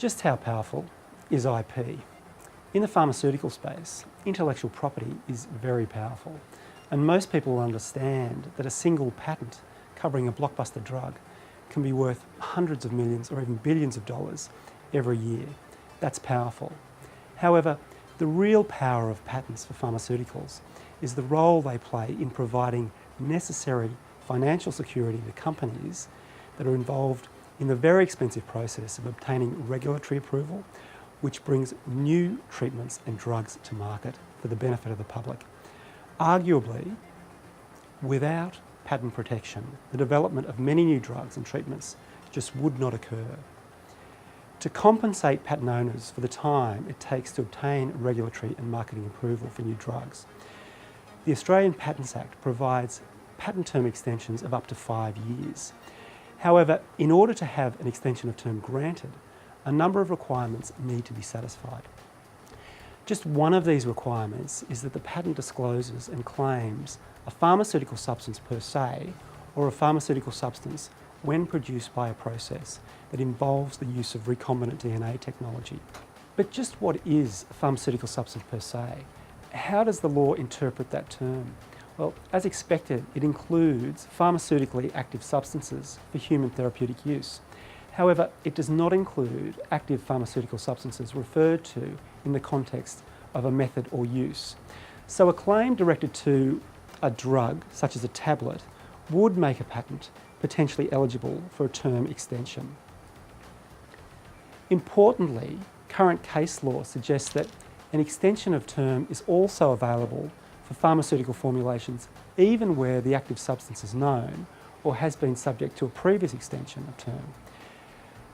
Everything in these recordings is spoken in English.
Just how powerful is IP? In the pharmaceutical space, intellectual property is very powerful, and most people will understand that a single patent covering a blockbuster drug can be worth hundreds of millions or even billions of dollars every year. That's powerful. However, the real power of patents for pharmaceuticals is the role they play in providing necessary financial security to companies that are involved in the very expensive process of obtaining regulatory approval, which brings new treatments and drugs to market for the benefit of the public. Arguably, without patent protection, the development of many new drugs and treatments just would not occur. To compensate patent owners for the time it takes to obtain regulatory and marketing approval for new drugs, the Australian Patents Act provides patent term extensions of up to 5 years. However, in order to have an extension of term granted, a number of requirements need to be satisfied. Just one of these requirements is that the patent discloses and claims a pharmaceutical substance per se, or a pharmaceutical substance when produced by a process that involves the use of recombinant DNA technology. But just what is a pharmaceutical substance per se? How does the law interpret that term? Well, as expected, it includes pharmaceutically active substances for human therapeutic use. However, it does not include active pharmaceutical substances referred to in the context of a method or use. So a claim directed to a drug, such as a tablet, would make a patent potentially eligible for a term extension. Importantly, current case law suggests that an extension of term is also available for pharmaceutical formulations even where the active substance is known or has been subject to a previous extension of term.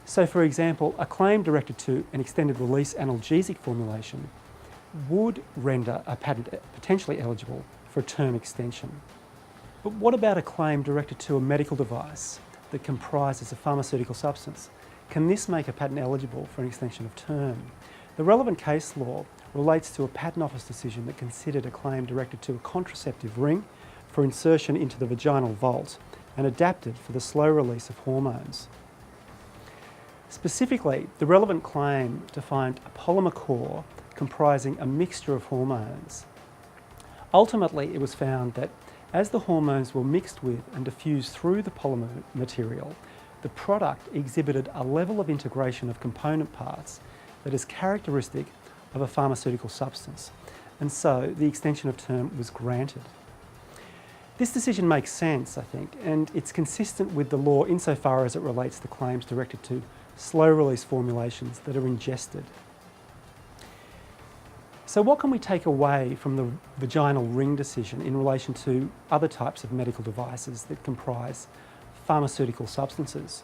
So for example, a claim directed to an extended release analgesic formulation would render a patent potentially eligible for a term extension. But what about a claim directed to a medical device that comprises a pharmaceutical substance? Can this make a patent eligible for an extension of term? The relevant case law relates to a Patent Office decision that considered a claim directed to a contraceptive ring for insertion into the vaginal vault and adapted for the slow release of hormones. Specifically, the relevant claim defined a polymer core comprising a mixture of hormones. Ultimately, it was found that as the hormones were mixed with and diffused through the polymer material, the product exhibited a level of integration of component parts that is characteristic of a pharmaceutical substance, and so the extension of term was granted. This decision makes sense, I think, and it's consistent with the law insofar as it relates to claims directed to slow-release formulations that are ingested. So what can we take away from the vaginal ring decision in relation to other types of medical devices that comprise pharmaceutical substances?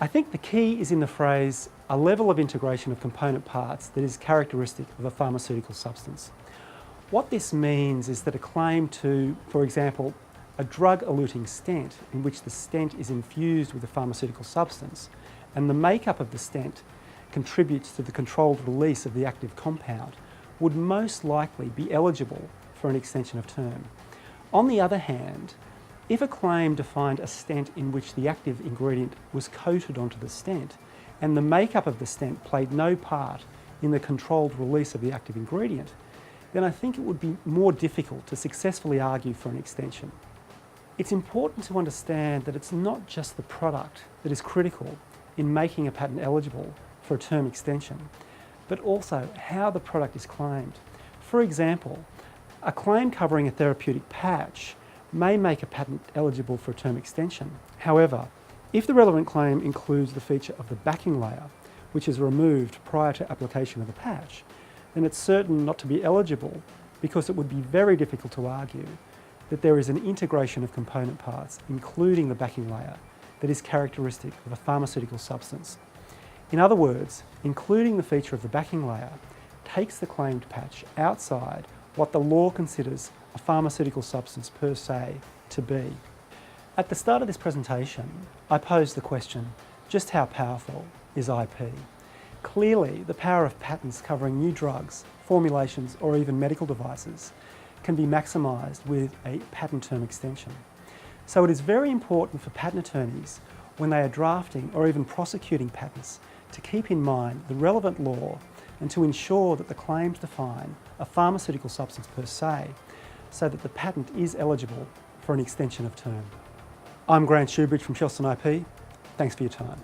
I think the key is in the phrase, a level of integration of component parts that is characteristic of a pharmaceutical substance. What this means is that a claim to, for example, a drug-eluting stent in which the stent is infused with a pharmaceutical substance and the makeup of the stent contributes to the controlled release of the active compound would most likely be eligible for an extension of term. On the other hand, if a claim defined a stent in which the active ingredient was coated onto the stent and the makeup of the stent played no part in the controlled release of the active ingredient, then I think it would be more difficult to successfully argue for an extension. It's important to understand that it's not just the product that is critical in making a patent eligible for a term extension, but also how the product is claimed. For example, a claim covering a therapeutic patch may make a patent eligible for a term extension. However, if the relevant claim includes the feature of the backing layer, which is removed prior to application of the patch, then it's certain not to be eligible because it would be very difficult to argue that there is an integration of component parts, including the backing layer, that is characteristic of a pharmaceutical substance. In other words, including the feature of the backing layer takes the claimed patch outside what the law considers a pharmaceutical substance per se to be. At the start of this presentation, I posed the question, just how powerful is IP? Clearly, the power of patents covering new drugs, formulations, or even medical devices can be maximised with a patent term extension. So it is very important for patent attorneys, when they are drafting or even prosecuting patents, to keep in mind the relevant law and to ensure that the claims define a pharmaceutical substance per se, so that the patent is eligible for an extension of term. I'm Grant Shoebridge from Shelston IP. Thanks for your time.